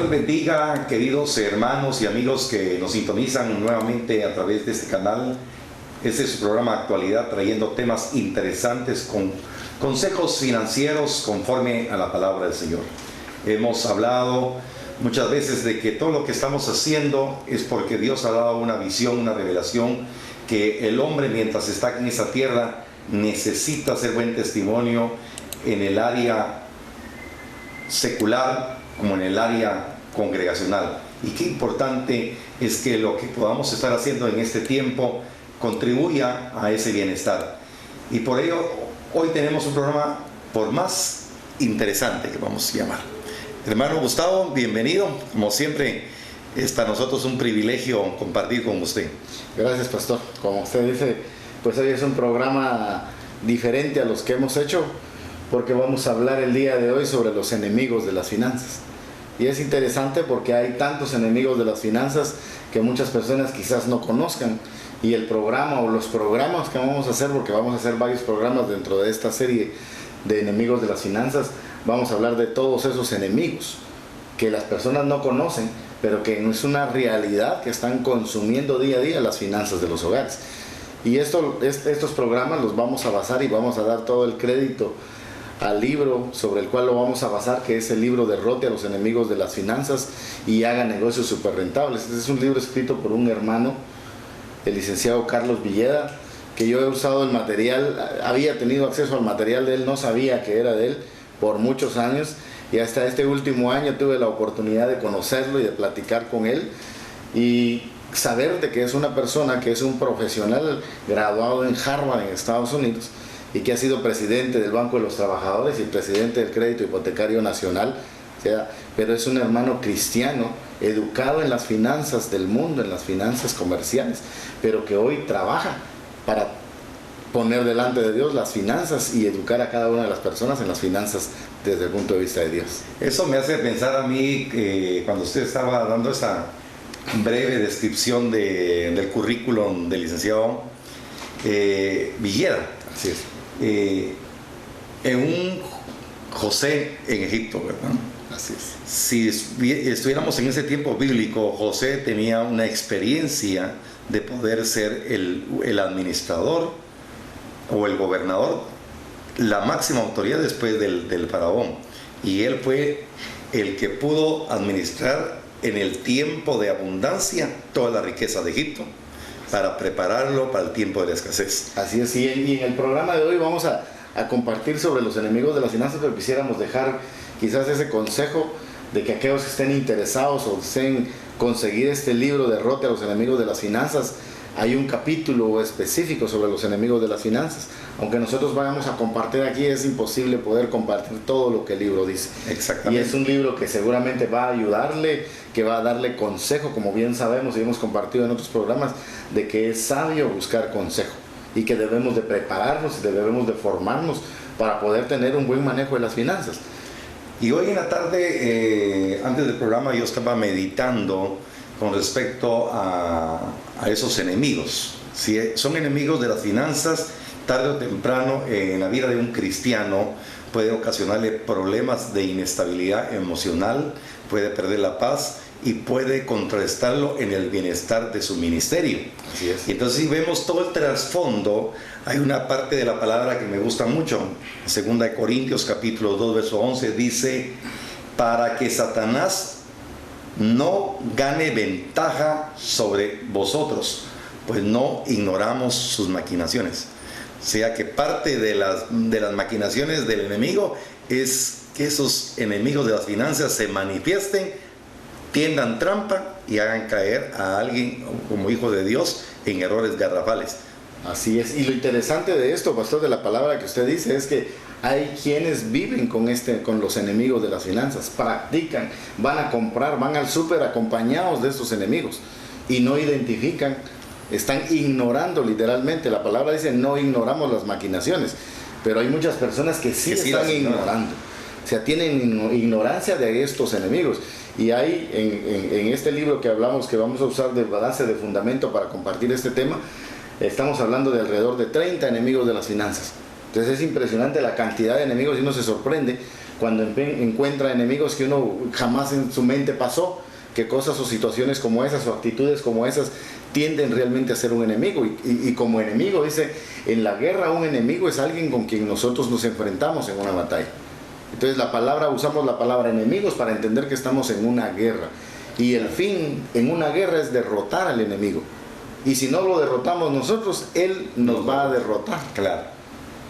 les bendiga, queridos hermanos y amigos que nos sintonizan nuevamente a través de este canal. Este es su programa Actualidad, trayendo temas interesantes con consejos financieros conforme a la palabra del Señor. Hemos hablado muchas veces de que todo lo que estamos haciendo es porque Dios ha dado una visión, una revelación, que el hombre mientras está en esa tierra necesita hacer buen testimonio en el área secular como en el área congregacional. Y qué importante es que lo que podamos estar haciendo en este tiempo contribuya a ese bienestar. Y por ello hoy tenemos un programa por más interesante que vamos a llamar. Hermano Gustavo, bienvenido. Como siempre, es para nosotros un privilegio compartir con usted. Gracias, pastor. Como usted dice, pues hoy es un programa diferente a los que hemos hecho, porque vamos a hablar el día de hoy sobre los enemigos de las finanzas. Y es interesante porque hay tantos enemigos de las finanzas que muchas personas quizás no conozcan. Y el programa o los programas que vamos a hacer, porque vamos a hacer varios programas dentro de esta serie de enemigos de las finanzas, vamos a hablar de todos esos enemigos que las personas no conocen, pero que es una realidad que están consumiendo día a día las finanzas de los hogares. Y estos programas los vamos a basar y vamos a dar todo el crédito al libro sobre el cual lo vamos a basar, que es el libro Derrote a los enemigos de las finanzas y haga negocios súper rentables. Este es un libro escrito por un hermano, el licenciado Carlos Villeda, que yo he usado el material, había tenido acceso al material de él, no sabía que era de él por muchos años, y hasta este último año tuve la oportunidad de conocerlo y de platicar con él y saber de que es una persona que es un profesional graduado en Harvard en Estados Unidos y que ha sido presidente del Banco de los Trabajadores y presidente del Crédito Hipotecario Nacional, pero es un hermano cristiano, educado en las finanzas del mundo, en las finanzas comerciales, pero que hoy trabaja para poner delante de Dios las finanzas y educar a cada una de las personas en las finanzas desde el punto de vista de Dios. Eso me hace pensar a mí que cuando usted estaba dando esa breve descripción del currículum del licenciado Villeda. Así es. En un José en Egipto, ¿verdad? Así es. Si estuviéramos en ese tiempo bíblico, José tenía una experiencia de poder ser el administrador o el gobernador, la máxima autoridad después del faraón. Y él fue el que pudo administrar en el tiempo de abundancia toda la riqueza de Egipto, para prepararlo para el tiempo de la escasez. Así es, y en el programa de hoy vamos a compartir sobre los enemigos de las finanzas, pero quisiéramos dejar quizás ese consejo de que aquellos que estén interesados o deseen conseguir este libro Derrote a los enemigos de las finanzas, hay un capítulo específico sobre los enemigos de las finanzas. Aunque nosotros vayamos a compartir aquí, es imposible poder compartir todo lo que el libro dice. Exactamente. Y es un libro que seguramente va a ayudarle, que va a darle consejo, como bien sabemos y hemos compartido en otros programas, de que es sabio buscar consejo y que debemos de prepararnos y debemos de formarnos para poder tener un buen manejo de las finanzas. Y hoy en la tarde, antes del programa, yo estaba meditando con respecto a esos enemigos. Si son enemigos de las finanzas, tarde o temprano en la vida de un cristiano puede ocasionarle problemas de inestabilidad emocional, puede perder la paz y puede contrarrestarlo en el bienestar de su ministerio. Así es. Y entonces, si vemos todo el trasfondo, hay una parte de la palabra que me gusta mucho. En 2 Corintios capítulo 2 verso 11 dice: para que Satanás no gane ventaja sobre vosotros, pues no ignoramos sus maquinaciones. O sea que parte de las maquinaciones del enemigo es que esos enemigos de las finanzas se manifiesten, tiendan trampa y hagan caer a alguien como hijo de Dios en errores garrafales. Así es, y lo interesante de esto, pastor, de la palabra que usted dice, es que hay quienes viven con los enemigos de las finanzas, practican, van a comprar, van al súper acompañados de estos enemigos y no identifican, están ignorando literalmente. La palabra dice: no ignoramos las maquinaciones, pero hay muchas personas que sí están ignorando, o sea, tienen ignorancia de estos enemigos. Y hay en este libro que hablamos, que vamos a usar de base de fundamento para compartir este tema, estamos hablando de alrededor de 30 enemigos de las finanzas. Entonces es impresionante la cantidad de enemigos y uno se sorprende cuando encuentra enemigos que uno jamás en su mente pasó, que cosas o situaciones como esas o actitudes como esas tienden realmente a ser un enemigo. Y como enemigo, dice, en la guerra un enemigo es alguien con quien nosotros nos enfrentamos en una batalla. Entonces usamos la palabra enemigos para entender que estamos en una guerra. Y el fin en una guerra es derrotar al enemigo. Y si no lo derrotamos nosotros, él nos va a derrotar. Claro.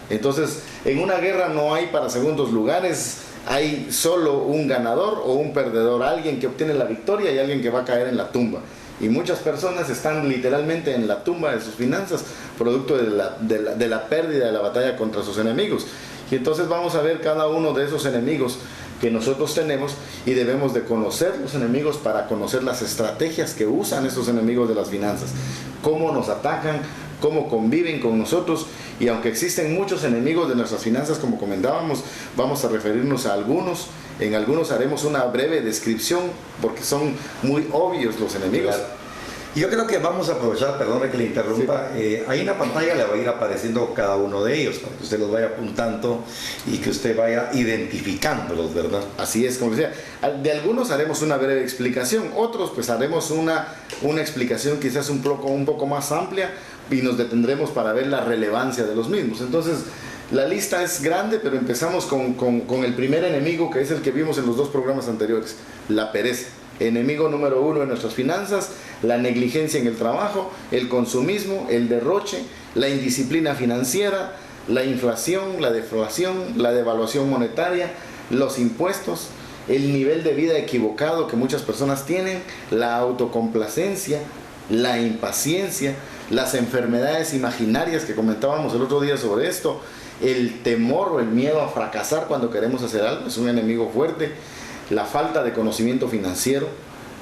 Entonces, en una guerra no hay para segundos lugares, hay solo un ganador o un perdedor, alguien que obtiene la victoria y alguien que va a caer en la tumba. Y muchas personas están literalmente en la tumba de sus finanzas, producto de la pérdida de la batalla contra sus enemigos. Y entonces vamos a ver cada uno de esos enemigos que nosotros tenemos, y debemos de conocer los enemigos para conocer las estrategias que usan esos enemigos de las finanzas, cómo nos atacan, cómo conviven con nosotros. Y aunque existen muchos enemigos de nuestras finanzas, como comentábamos, vamos a referirnos a algunos. En algunos haremos una breve descripción porque son muy obvios los enemigos. Claro. Yo creo que vamos a aprovechar, perdóneme que le interrumpa, sí. Ahí en la pantalla le va a ir apareciendo cada uno de ellos, para que usted los vaya apuntando y que usted vaya identificándolos, ¿verdad? Así es, como decía, de algunos haremos una breve explicación, otros pues haremos una explicación quizás un poco más amplia, y nos detendremos para ver la relevancia de los mismos. Entonces, la lista es grande, pero empezamos con el primer enemigo, que es el que vimos en los dos programas anteriores, la pereza. Enemigo número 1 en nuestras finanzas, la negligencia en el trabajo, el consumismo, el derroche, la indisciplina financiera, la inflación, la deflación, la devaluación monetaria, los impuestos, el nivel de vida equivocado que muchas personas tienen, la autocomplacencia, la impaciencia, las enfermedades imaginarias que comentábamos el otro día sobre esto, el temor o el miedo a fracasar cuando queremos hacer algo, es un enemigo fuerte. La falta de conocimiento financiero,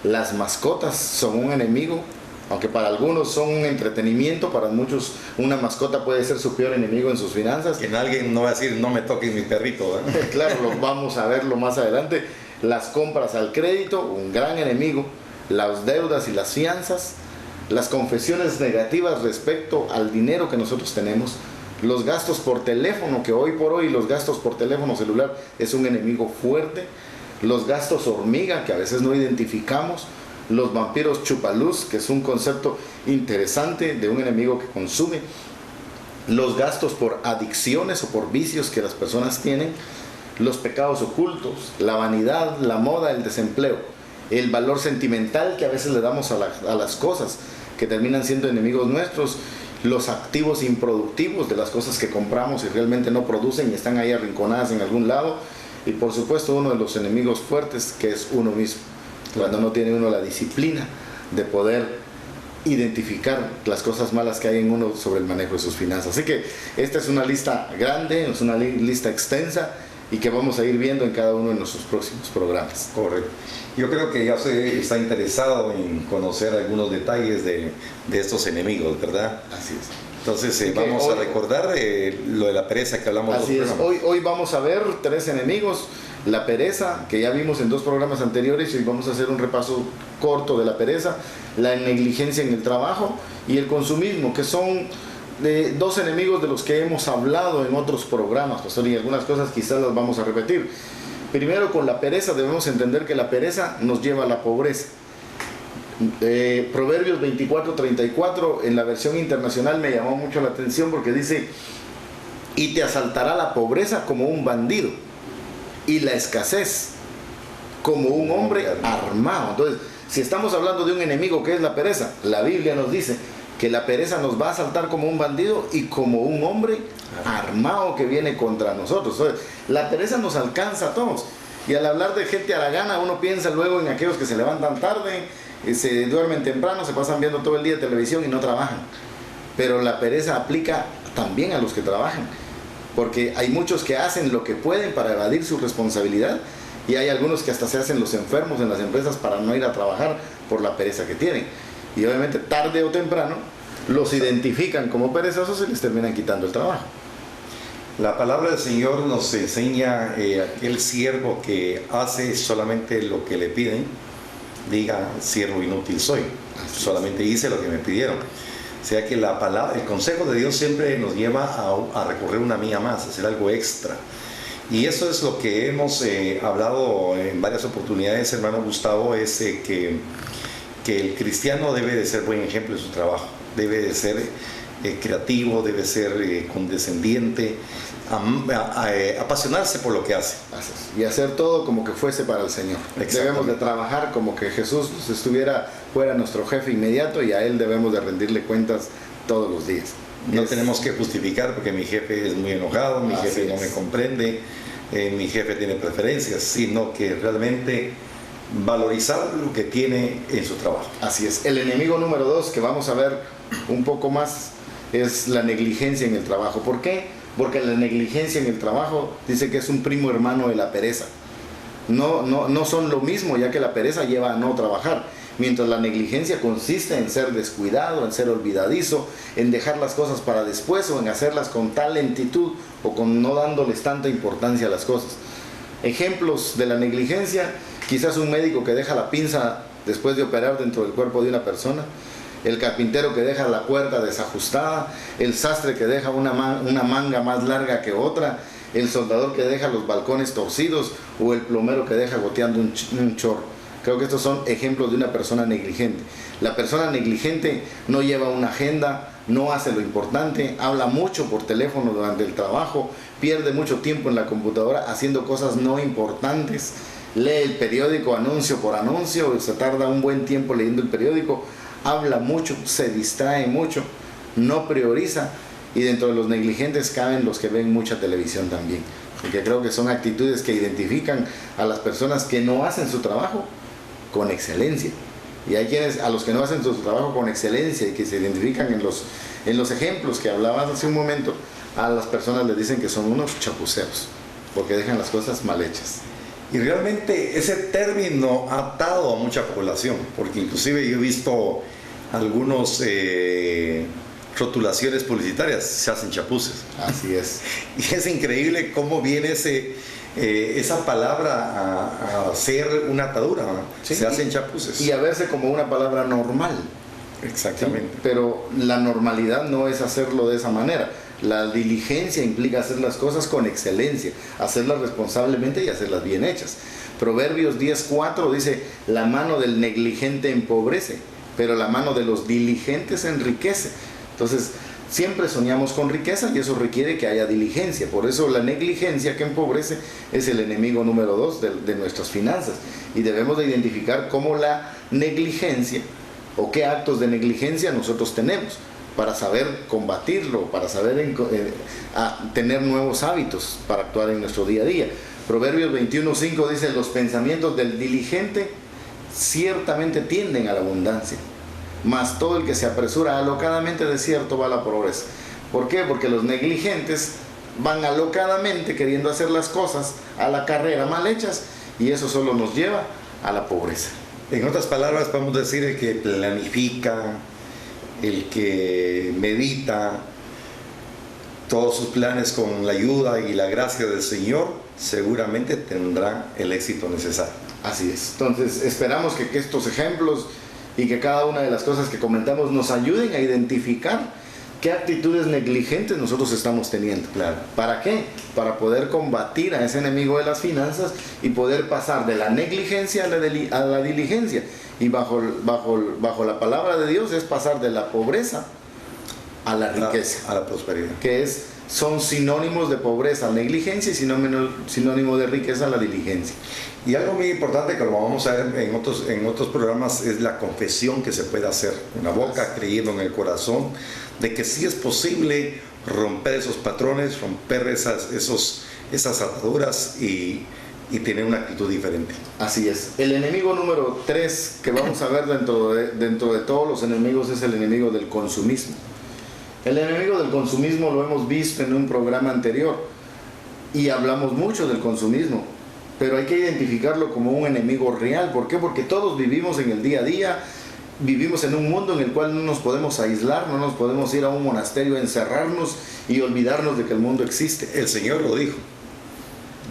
las mascotas son un enemigo, aunque para algunos son un entretenimiento, para muchos una mascota puede ser su peor enemigo en sus finanzas. Que alguien no va a decir, no me toques mi perrito, ¿eh? Claro, lo vamos a verlo más adelante. Las compras al crédito, un gran enemigo, las deudas y las fianzas, las confesiones negativas respecto al dinero que nosotros tenemos, los gastos por teléfono, que hoy por hoy los gastos por teléfono celular es un enemigo fuerte, los gastos hormiga que a veces no identificamos, los vampiros chupaluz, que es un concepto interesante de un enemigo que consume, los gastos por adicciones o por vicios que las personas tienen, los pecados ocultos, la vanidad, la moda, el desempleo, el valor sentimental que a veces le damos a las cosas que terminan siendo enemigos nuestros, los activos improductivos de las cosas que compramos y realmente no producen y están ahí arrinconadas en algún lado. Y por supuesto uno de los enemigos fuertes, que es uno mismo, cuando no tiene uno la disciplina de poder identificar las cosas malas que hay en uno sobre el manejo de sus finanzas. Así que esta es una lista grande, es una lista extensa y que vamos a ir viendo en cada uno de nuestros próximos programas. Correcto. Yo creo que ya usted está interesado en conocer algunos detalles de estos enemigos, ¿verdad? Así es. Entonces vamos a recordar lo de la pereza que hablamos. Así es, hoy vamos a ver 3 enemigos. La pereza, que ya vimos en 2 programas anteriores, y vamos a hacer un repaso corto de la pereza, la negligencia en el trabajo y el consumismo, que son 2 enemigos de los que hemos hablado en otros programas, pastor, y algunas cosas quizás las vamos a repetir. Primero, con la pereza debemos entender que la pereza nos lleva a la pobreza. Proverbios 24:34 en la versión internacional me llamó mucho la atención porque dice: y te asaltará la pobreza como un bandido y la escasez como un hombre armado. Entonces, si estamos hablando de un enemigo que es la pereza, la Biblia nos dice que la pereza nos va a asaltar como un bandido y como un hombre armado que viene contra nosotros. Entonces, la pereza nos alcanza a todos. Y al hablar de gente haragana, uno piensa luego en aquellos que se levantan tarde, se duermen temprano, se pasan viendo todo el día televisión y no trabajan. Pero la pereza aplica también a los que trabajan, porque hay muchos que hacen lo que pueden para evadir su responsabilidad y hay algunos que hasta se hacen los enfermos en las empresas para no ir a trabajar por la pereza que tienen. Y obviamente tarde o temprano los identifican como perezosos y les terminan quitando el trabajo. La palabra del Señor nos enseña aquel siervo que hace solamente lo que le piden, diga, siervo inútil soy, solamente hice lo que me pidieron. O sea que la palabra, el consejo de Dios siempre nos lleva a recorrer una milla más, a hacer algo extra. Y eso es lo que hemos hablado en varias oportunidades, hermano Gustavo, es que el cristiano debe de ser buen ejemplo en su trabajo, debe de ser creativo, debe ser condescendiente, apasionarse por lo que hace. Y hacer todo como que fuese para el Señor. Debemos de trabajar como que Jesús fuera nuestro jefe inmediato y a Él debemos de rendirle cuentas todos los días. No tenemos que justificar porque mi jefe es muy enojado, mi jefe no me comprende, mi jefe tiene preferencias, sino que realmente valorizar lo que tiene en su trabajo. Así es. El enemigo número 2 que vamos a ver un poco más es la negligencia en el trabajo. ¿Por qué? Porque la negligencia en el trabajo dice que es un primo hermano de la pereza. No son lo mismo, ya que la pereza lleva a no trabajar, mientras la negligencia consiste en ser descuidado, en ser olvidadizo, en dejar las cosas para después o en hacerlas con tal lentitud o con no dándoles tanta importancia a las cosas. Ejemplos de la negligencia: quizás un médico que deja la pinza después de operar dentro del cuerpo de una persona, el carpintero que deja la puerta desajustada, el sastre que deja una manga más larga que otra, el soldador que deja los balcones torcidos o el plomero que deja goteando un chorro. Creo que estos son ejemplos de una persona negligente. La persona negligente no lleva una agenda, no hace lo importante, habla mucho por teléfono durante el trabajo, pierde mucho tiempo en la computadora haciendo cosas no importantes, lee el periódico anuncio por anuncio, se tarda un buen tiempo leyendo el periódico, habla mucho, se distrae mucho, no prioriza, y dentro de los negligentes caben los que ven mucha televisión también, porque creo que son actitudes que identifican a las personas que no hacen su trabajo con excelencia. Y hay quienes, a los que no hacen su trabajo con excelencia y que se identifican en los ejemplos que hablabas hace un momento, a las personas les dicen que son unos chapuceros, porque dejan las cosas mal hechas. Y realmente ese término ha atado a mucha población, porque inclusive yo he visto algunos rotulaciones publicitarias, se hacen chapuces. Así es. Y es increíble cómo viene esa palabra a ser una atadura, ¿no? Sí, se hacen chapuces. Y a verse como una palabra normal. Exactamente. ¿Sí? Pero la normalidad no es hacerlo de esa manera. La diligencia implica hacer las cosas con excelencia, hacerlas responsablemente y hacerlas bien hechas. Proverbios 10:4 dice: la mano del negligente empobrece, pero la mano de los diligentes enriquece. Entonces, siempre soñamos con riqueza y eso requiere que haya diligencia. Por eso la negligencia que empobrece es el enemigo número 2 de nuestras finanzas. Y debemos de identificar cómo la negligencia o qué actos de negligencia nosotros tenemos, para saber combatirlo, para saber tener nuevos hábitos para actuar en nuestro día a día. Proverbios 21:5 dice: los pensamientos del diligente ciertamente tienden a la abundancia, mas todo el que se apresura alocadamente de cierto va a la pobreza. ¿Por qué? Porque los negligentes van alocadamente queriendo hacer las cosas a la carrera mal hechas, y eso solo nos lleva a la pobreza. En otras palabras, podemos decir el que planifica, el que medita todos sus planes con la ayuda y la gracia del Señor, seguramente tendrá el éxito necesario. Así es. Entonces esperamos que estos ejemplos y que cada una de las cosas que comentamos nos ayuden a identificar qué actitudes negligentes nosotros estamos teniendo. Claro. ¿Para qué? Para poder combatir a ese enemigo de las finanzas y poder pasar de la negligencia a la diligencia. Y bajo la palabra de Dios es pasar de la pobreza a la riqueza, a la prosperidad, que son sinónimos de pobreza, negligencia, y sinónimo de riqueza, la diligencia. Y algo muy importante que lo vamos a ver en otros programas es la confesión que se puede hacer con la boca, creyendo en el corazón de que sí es posible romper esos patrones, romper esas ataduras y tener una actitud diferente. Así es. El enemigo número 3 que vamos a ver dentro de todos los enemigos es el enemigo del consumismo. El enemigo del consumismo lo hemos visto en un programa anterior y hablamos mucho del consumismo, pero hay que identificarlo como un enemigo real. ¿Por qué? Porque todos vivimos en el día a día, vivimos en un mundo en el cual no nos podemos aislar, no nos podemos ir a un monasterio, encerrarnos y olvidarnos de que el mundo existe. El Señor lo dijo: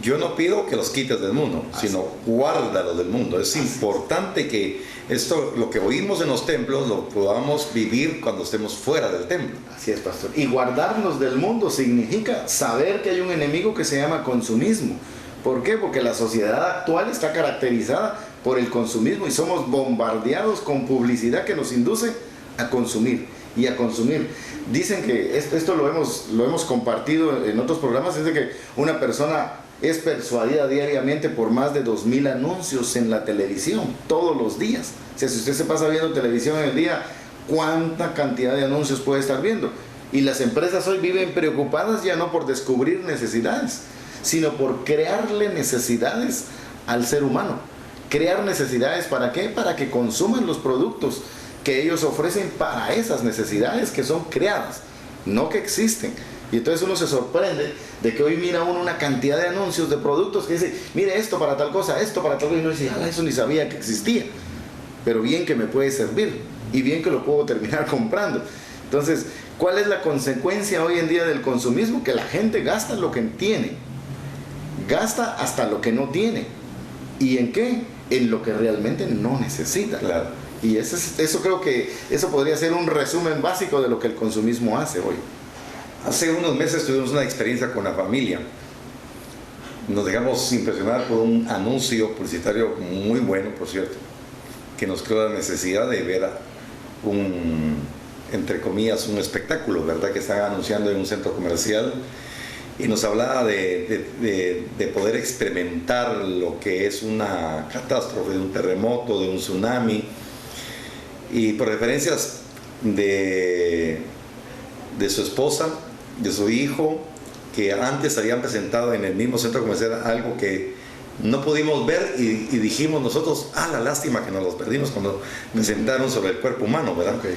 yo no pido que los quites del mundo, sino guárdalos del mundo. Es importante que esto, lo que oímos en los templos, lo podamos vivir cuando estemos fuera del templo. Así es, pastor. Y guardarnos del mundo significa saber que hay un enemigo que se llama consumismo. ¿Por qué? Porque la sociedad actual está caracterizada por el consumismo y somos bombardeados con publicidad que nos induce a consumir y a consumir. Dicen que esto lo hemos compartido en otros programas, es de que una persona es persuadida diariamente por más de 2000 anuncios en la televisión, todos los días. O sea, si usted se pasa viendo televisión en el día, ¿cuánta cantidad de anuncios puede estar viendo? Y las empresas hoy viven preocupadas ya no por descubrir necesidades, sino por crearle necesidades al ser humano. Crear necesidades, ¿para qué? Para que consuman los productos que ellos ofrecen para esas necesidades que son creadas, no que existen. Y entonces uno se sorprende de que hoy mira uno una cantidad de anuncios de productos que dice, mire esto para tal cosa, esto para tal cosa, y uno dice, eso ni sabía que existía, pero bien que me puede servir y bien que lo puedo terminar comprando. Entonces, ¿cuál es la consecuencia hoy en día del consumismo? Que la gente gasta lo que tiene, gasta hasta lo que no tiene. ¿Y en qué? En lo que realmente no necesita. Claro. Y eso creo que eso podría ser un resumen básico de lo que el consumismo hace hoy. Hace unos meses tuvimos una experiencia con la familia. Nos dejamos impresionar por un anuncio publicitario muy bueno, por cierto, que nos creó la necesidad de ver entre comillas, un espectáculo, ¿verdad? Que están anunciando en un centro comercial y nos hablaba de poder experimentar lo que es una catástrofe, de un terremoto, de un tsunami, y por referencias de su esposa, de su hijo, que antes habían presentado en el mismo centro comercial algo que no pudimos ver y dijimos nosotros, la lástima que nos los perdimos cuando presentaron sobre el cuerpo humano, ¿verdad? Okay.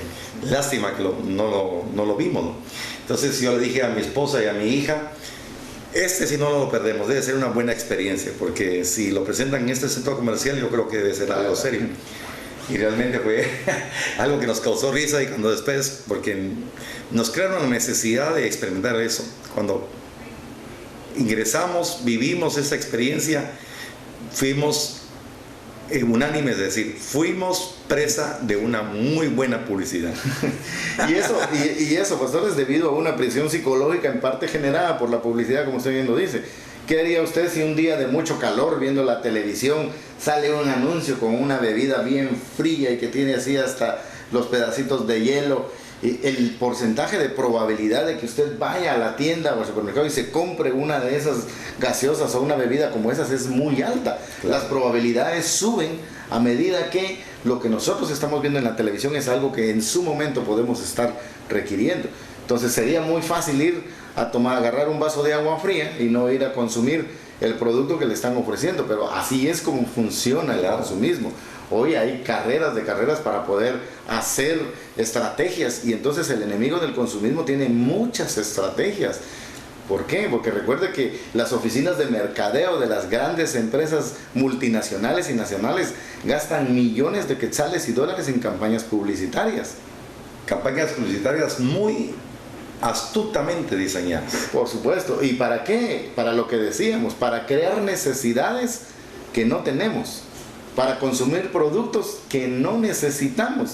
Lástima que no lo vimos, ¿no? Entonces yo le dije a mi esposa y a mi hija, si no lo perdemos, debe ser una buena experiencia, porque si lo presentan en este centro comercial yo creo que debe ser algo serio. Y realmente fue algo que nos causó risa, y cuando después, porque nos crearon la necesidad de experimentar eso. Cuando ingresamos, vivimos esa experiencia, fuimos unánimes, es decir, fuimos presa de una muy buena publicidad. y eso, pastor, es debido a una presión psicológica en parte generada por la publicidad, como usted bien lo dice. ¿Qué haría usted si un día de mucho calor, viendo la televisión, sale un anuncio con una bebida bien fría y que tiene así hasta los pedacitos de hielo? El porcentaje de probabilidad de que usted vaya a la tienda o al supermercado y se compre una de esas gaseosas o una bebida como esas es muy alta. Claro. Las probabilidades suben a medida que lo que nosotros estamos viendo en la televisión es algo que en su momento podemos estar requiriendo. Entonces sería muy fácil ir a agarrar un vaso de agua fría y no ir a consumir el producto que le están ofreciendo, pero así es como funciona el consumismo. Hoy hay carreras para poder hacer estrategias, y entonces el enemigo del consumismo tiene muchas estrategias. ¿Por qué? Porque recuerde que las oficinas de mercadeo de las grandes empresas multinacionales y nacionales gastan millones de quetzales y dólares en campañas publicitarias. Campañas publicitarias muy astutamente diseñadas. Por supuesto. ¿Y para qué? Para lo que decíamos, para crear necesidades que no tenemos, para consumir productos que no necesitamos.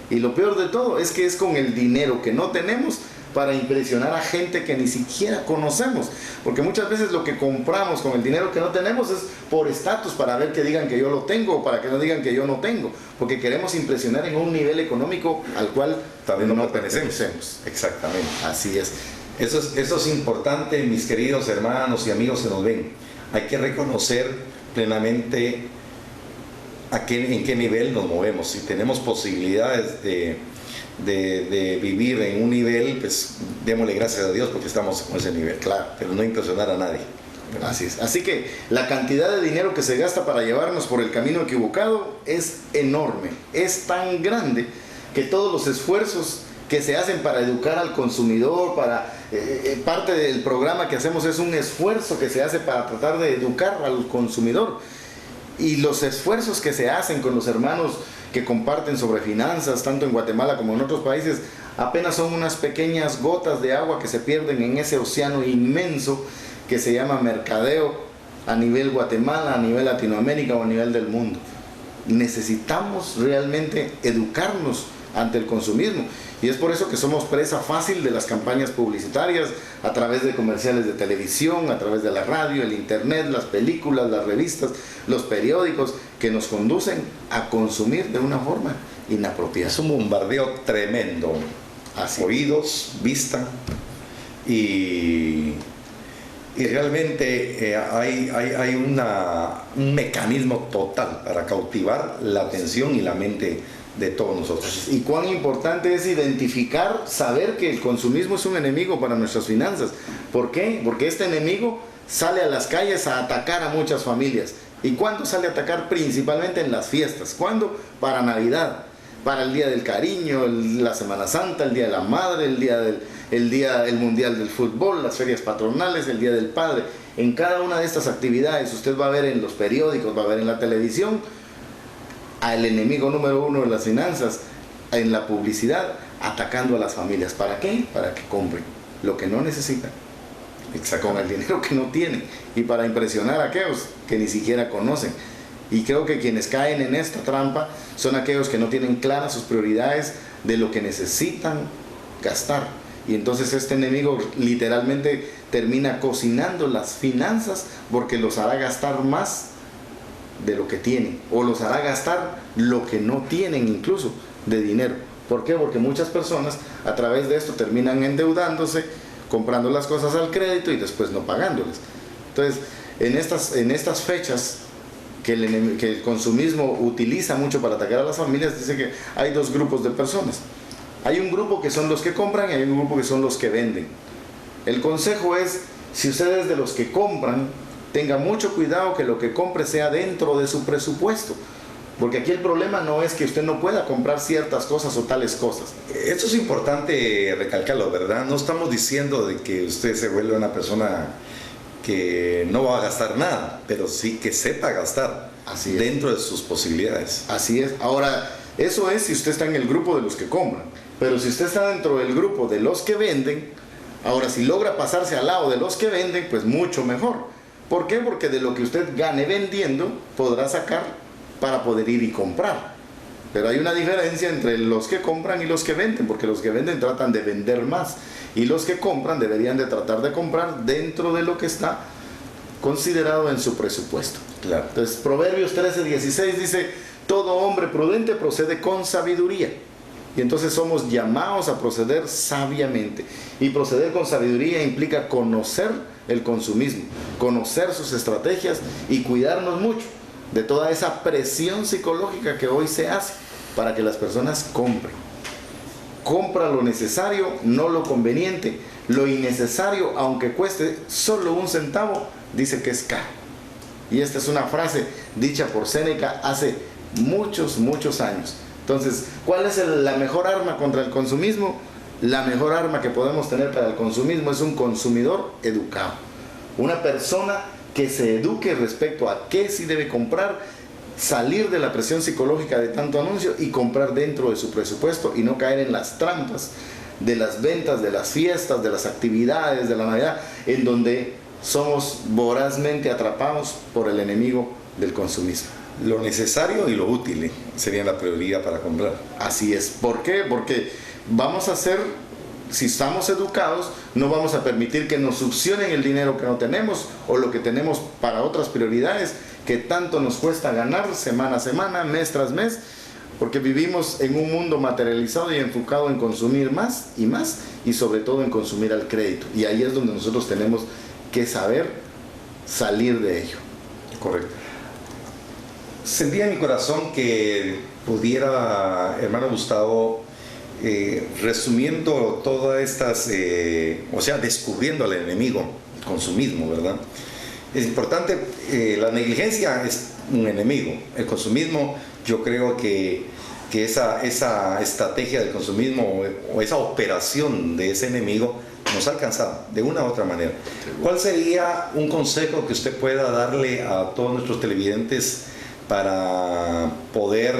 Y lo peor de todo es que es con el dinero que no tenemos para impresionar a gente que ni siquiera conocemos, porque muchas veces lo que compramos con el dinero que no tenemos es por estatus, para ver que digan que yo lo tengo o para que no digan que yo no tengo, porque queremos impresionar en un nivel económico al cual también no pertenecemos. Exactamente. Así es. Eso es importante, mis queridos hermanos y amigos que nos ven. Hay que reconocer plenamente en qué nivel nos movemos. Si tenemos posibilidades de vivir en un nivel, pues démosle gracias a Dios porque estamos en ese nivel, claro, pero no impresionar a nadie. Así es. Así que la cantidad de dinero que se gasta para llevarnos por el camino equivocado es enorme, es tan grande que todos los esfuerzos que se hacen para educar al consumidor, parte del programa que hacemos es un esfuerzo que se hace para tratar de educar al consumidor. Y los esfuerzos que se hacen con los hermanos que comparten sobre finanzas, tanto en Guatemala como en otros países, apenas son unas pequeñas gotas de agua que se pierden en ese océano inmenso que se llama mercadeo a nivel Guatemala, a nivel Latinoamérica o a nivel del mundo. Necesitamos realmente educarnos ante el consumismo, y es por eso que somos presa fácil de las campañas publicitarias a través de comerciales de televisión, a través de la radio, el internet, las películas, las revistas, los periódicos, que nos conducen a consumir de una forma inapropiada. Es un bombardeo tremendo. Así. Oídos, vista, y realmente hay un mecanismo total para cautivar la atención y la mente de todos nosotros. Y cuán importante es identificar, saber que el consumismo es un enemigo para nuestras finanzas. ¿Por qué? Porque este enemigo sale a las calles a atacar a muchas familias. ¿Y cuándo sale a atacar? Principalmente en las fiestas. ¿Cuándo? Para Navidad, para el Día del Cariño, la Semana Santa, el Día de la Madre, el Mundial del Fútbol, las ferias patronales, el Día del Padre. En cada una de estas actividades usted va a ver en los periódicos, va a ver en la televisión al enemigo número uno de las finanzas, en la publicidad, atacando a las familias. ¿Para qué? Para que compren lo que no necesitan, con el dinero que no tienen, y para impresionar a aquellos que ni siquiera conocen. Y creo que quienes caen en esta trampa son aquellos que no tienen claras sus prioridades de lo que necesitan gastar. Y entonces este enemigo literalmente termina cocinando las finanzas, porque los hará gastar más de lo que tienen, o los hará gastar lo que no tienen incluso de dinero. ¿Por qué? Porque muchas personas a través de esto terminan endeudándose, comprando las cosas al crédito y después no pagándoles. Entonces, en estas fechas que el consumismo utiliza mucho para atacar a las familias, dice que hay dos grupos de personas. Hay un grupo que son los que compran y hay un grupo que son los que venden. El consejo es, si usted es de los que compran, tenga mucho cuidado que lo que compre sea dentro de su presupuesto, porque aquí el problema no es que usted no pueda comprar ciertas cosas o tales cosas. Esto es importante recalcarlo, ¿verdad? No estamos diciendo de que usted se vuelva una persona que no va a gastar nada, pero sí que sepa gastar. Así es. Dentro de sus posibilidades. Así es. Ahora, eso es si usted está en el grupo de los que compran, pero si usted está dentro del grupo de los que venden, ahora si logra pasarse al lado de los que venden, pues mucho mejor. ¿Por qué? Porque de lo que usted gane vendiendo, podrá sacar para poder ir y comprar. Pero hay una diferencia entre los que compran y los que venden, porque los que venden tratan de vender más, y los que compran deberían de tratar de comprar dentro de lo que está considerado en su presupuesto. Claro. Entonces, Proverbios 13:16 dice, todo hombre prudente procede con sabiduría. Y entonces somos llamados a proceder sabiamente. Y proceder con sabiduría implica conocer el consumismo, conocer sus estrategias y cuidarnos mucho de toda esa presión psicológica que hoy se hace para que las personas compren. Compra lo necesario, no lo conveniente. Lo innecesario, aunque cueste solo 1 centavo, dice que es caro. Y esta es una frase dicha por Séneca hace muchos años. Entonces, ¿cuál es la mejor arma contra el consumismo? La mejor arma que podemos tener para el consumismo es un consumidor educado. Una persona que se eduque respecto a qué sí debe comprar, salir de la presión psicológica de tanto anuncio y comprar dentro de su presupuesto y no caer en las trampas de las ventas, de las fiestas, de las actividades, de la Navidad, en donde somos vorazmente atrapados por el enemigo del consumismo. Lo necesario y lo útil serían la prioridad para comprar. Así es. ¿Por qué? Porque vamos a hacer, si estamos educados, no vamos a permitir que nos succionen el dinero que no tenemos o lo que tenemos para otras prioridades que tanto nos cuesta ganar semana a semana, mes tras mes, porque vivimos en un mundo materializado y enfocado en consumir más y sobre todo en consumir al crédito. Y ahí es donde nosotros tenemos que saber salir de ello. Correcto. Sentía en mi corazón que pudiera, hermano Gustavo, resumiendo todas estas, descubriendo al enemigo, el consumismo, ¿verdad? Es importante, la negligencia es un enemigo, el consumismo, yo creo que esa estrategia del consumismo o esa operación de ese enemigo nos ha alcanzado de una u otra manera. ¿Cuál sería un consejo que usted pueda darle a todos nuestros televidentes para poder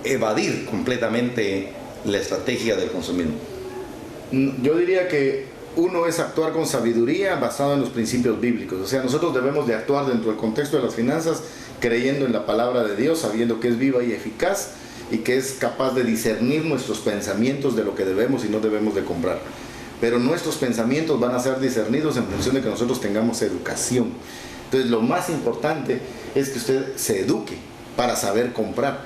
evadir completamente la estrategia del consumismo? Yo diría que uno es actuar con sabiduría basado en los principios bíblicos. O sea, nosotros debemos de actuar dentro del contexto de las finanzas, creyendo en la palabra de Dios, sabiendo que es viva y eficaz y que es capaz de discernir nuestros pensamientos de lo que debemos y no debemos de comprar. Pero nuestros pensamientos van a ser discernidos en función de que nosotros tengamos educación. Entonces, lo más importante es que usted se eduque para saber comprar,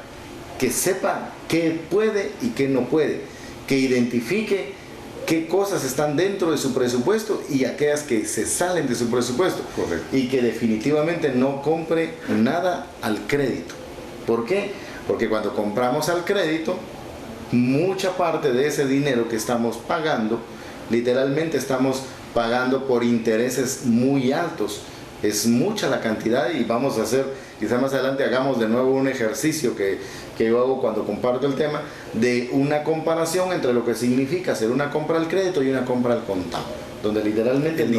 que sepa qué puede y qué no puede, que identifique qué cosas están dentro de su presupuesto y aquellas que se salen de su presupuesto. Correcto. Y que definitivamente no compre nada al crédito. ¿Por qué? Porque cuando compramos al crédito, mucha parte de ese dinero que estamos pagando, literalmente estamos pagando por intereses muy altos. Es mucha la cantidad y vamos a hacer, quizás más adelante hagamos de nuevo un ejercicio que yo hago cuando comparto el tema, de una comparación entre lo que significa hacer una compra al crédito y una compra al contado, donde literalmente el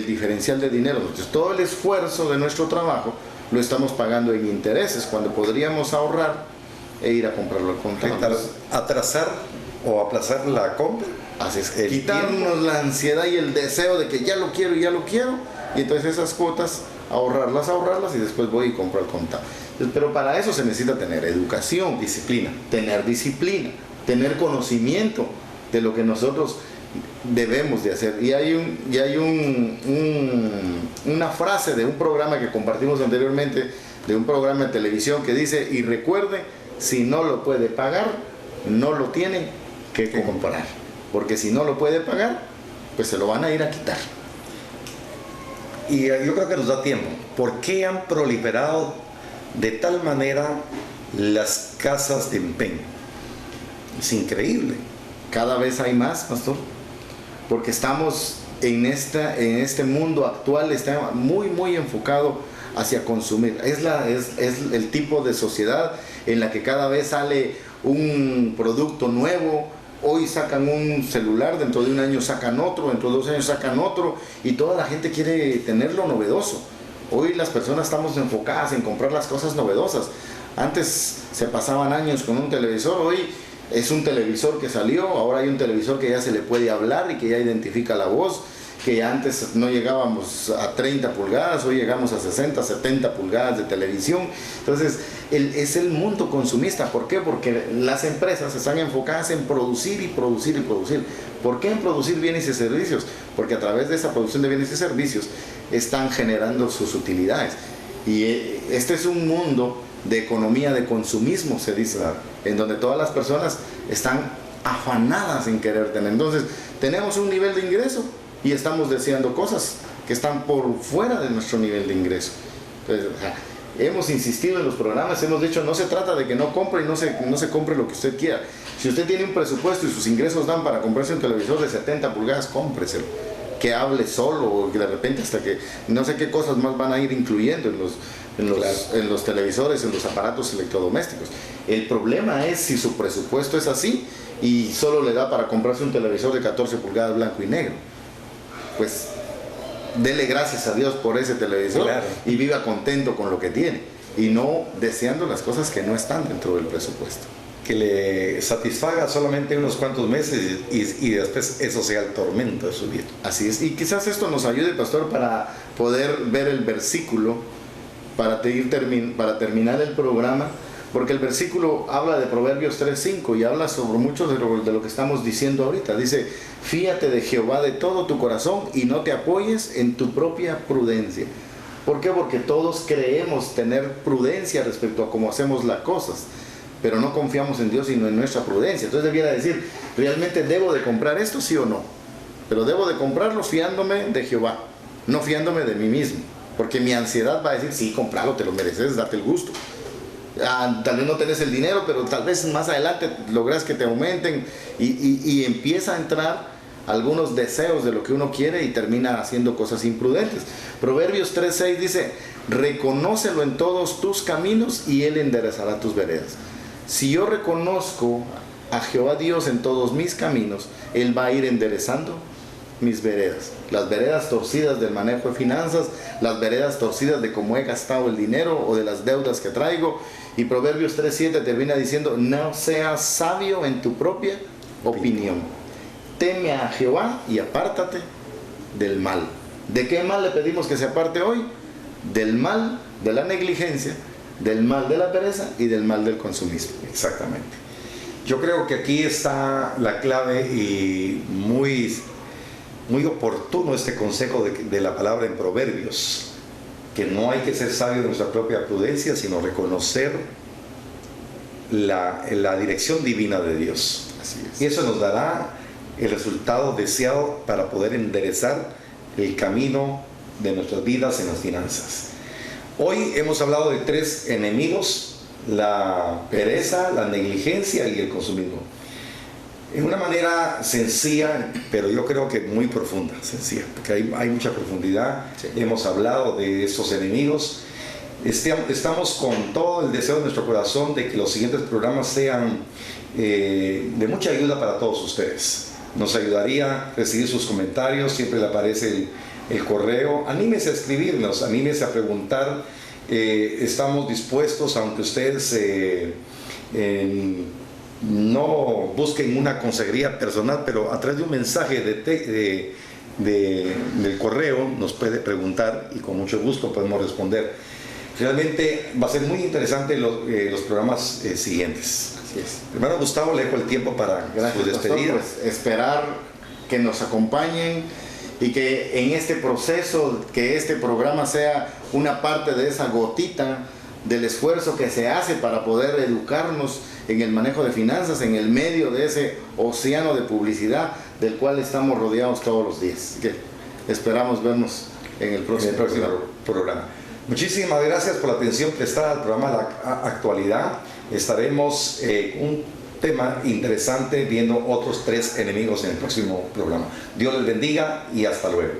diferencial de dinero. Entonces, todo el esfuerzo de nuestro trabajo lo estamos pagando en intereses, cuando podríamos ahorrar e ir a comprarlo al contado. Atrasar o aplazar la compra. Así es, quitarnos la ansiedad y el deseo de que ya lo quiero, y entonces esas cuotas, ahorrarlas y después voy y compro al contado. Pero para eso se necesita tener educación, disciplina, tener conocimiento de lo que nosotros debemos de hacer. Y hay una frase de un programa que compartimos anteriormente, de un programa de televisión que dice: y recuerde, si no lo puede pagar, no lo tiene que comprar, porque si no lo puede pagar, pues se lo van a ir a quitar. Y yo creo que nos da tiempo. ¿Por qué han proliferado de tal manera las casas de empeño? Es increíble. Cada vez hay más, pastor, porque estamos en este mundo actual, está muy enfocado hacia consumir. Es el tipo de sociedad en la que cada vez sale un producto nuevo. Hoy sacan un celular, dentro de un año sacan otro, dentro de 2 años sacan otro, y toda la gente quiere tenerlo novedoso. Hoy las personas estamos enfocadas en comprar las cosas novedosas. Antes se pasaban años con un televisor, hoy es un televisor que salió, ahora hay un televisor que ya se le puede hablar y que ya identifica la voz, que antes no llegábamos a 30 pulgadas, hoy llegamos a 60, 70 pulgadas de televisión. Entonces, es el mundo consumista. ¿Por qué? Porque las empresas están enfocadas en producir y producir y producir. ¿Por qué en producir bienes y servicios? Porque a través de esa producción de bienes y servicios están generando sus utilidades. Y este es un mundo de economía de consumismo, se dice, en donde todas las personas están afanadas en querer tener. Entonces, tenemos un nivel de ingreso y estamos deseando cosas que están por fuera de nuestro nivel de ingreso. Entonces, hemos insistido en los programas, hemos dicho, no se trata de que no compre y no se compre lo que usted quiera. Si usted tiene un presupuesto y sus ingresos dan para comprarse un televisor de 70 pulgadas, cómpreselo. Que hable solo, o que de repente hasta que no sé qué cosas más van a ir incluyendo en los televisores, en los aparatos electrodomésticos. El problema es si su presupuesto es así y solo le da para comprarse un televisor de 14 pulgadas blanco y negro. Pues dele gracias a Dios por ese televisor, claro, y viva contento con lo que tiene y no deseando las cosas que no están dentro del presupuesto. Que le satisfaga solamente unos cuantos meses y después eso sea el tormento de su vida. Así es, y quizás esto nos ayude, pastor, para poder ver el versículo, para terminar el programa, porque el versículo habla de Proverbios 3:5 y habla sobre mucho de lo que estamos diciendo ahorita. Dice: fíate de Jehová de todo tu corazón y no te apoyes en tu propia prudencia. ¿Por qué? Porque todos creemos tener prudencia respecto a cómo hacemos las cosas, pero no confiamos en Dios sino en nuestra prudencia. Entonces debiera decir, ¿realmente debo de comprar esto, sí o no? Pero debo de comprarlo fiándome de Jehová, no fiándome de mí mismo, porque mi ansiedad va a decir, sí, compralo, te lo mereces, date el gusto. Tal vez no tenés el dinero, pero tal vez más adelante logras que te aumenten y empieza a entrar algunos deseos de lo que uno quiere y termina haciendo cosas imprudentes. Proverbios 3:6 dice: reconócelo en todos tus caminos y Él enderezará tus veredas. Si yo reconozco a Jehová Dios en todos mis caminos, Él va a ir enderezando mis veredas. Las veredas torcidas del manejo de finanzas, las veredas torcidas de cómo he gastado el dinero o de las deudas que traigo. Y Proverbios 3:7 termina diciendo: no seas sabio en tu propia opinión. teme a Jehová y apártate del mal. ¿De qué mal le pedimos que se aparte hoy? Del mal de la negligencia, del mal de la pereza y del mal del consumismo. Exactamente. Yo creo que aquí está la clave y muy oportuno este consejo de la palabra en Proverbios, que no hay que ser sabio de nuestra propia prudencia, sino reconocer la dirección divina de Dios. Así es. Y eso nos dará el resultado deseado para poder enderezar el camino de nuestras vidas en las finanzas. Hoy hemos hablado de 3 enemigos: la pereza, la negligencia y el consumismo. En una manera sencilla, pero yo creo que muy profunda, sencilla, porque hay mucha profundidad. Sí. Hemos hablado de estos enemigos. Estamos con todo el deseo de nuestro corazón de que los siguientes programas sean de mucha ayuda para todos ustedes. Nos ayudaría recibir sus comentarios, siempre le aparece el correo. Anímese a escribirnos, anímese a preguntar. Estamos dispuestos, aunque ustedes no busquen una consejería personal, pero a través de un mensaje del correo nos puede preguntar y con mucho gusto podemos responder. Realmente va a ser muy interesante los programas siguientes. Así es. Hermano Gustavo, le dejo el tiempo para su despedida. Pastor, pues, esperar que nos acompañen y que en este proceso, que este programa sea una parte de esa gotita del esfuerzo que se hace para poder educarnos en el manejo de finanzas en el medio de ese océano de publicidad del cual estamos rodeados todos los días. Que esperamos vernos en el próximo programa. Muchísimas gracias por la atención prestada al programa La Actualidad. Estaremos un tema interesante viendo otros 3 enemigos en el próximo programa. Dios les bendiga y hasta luego.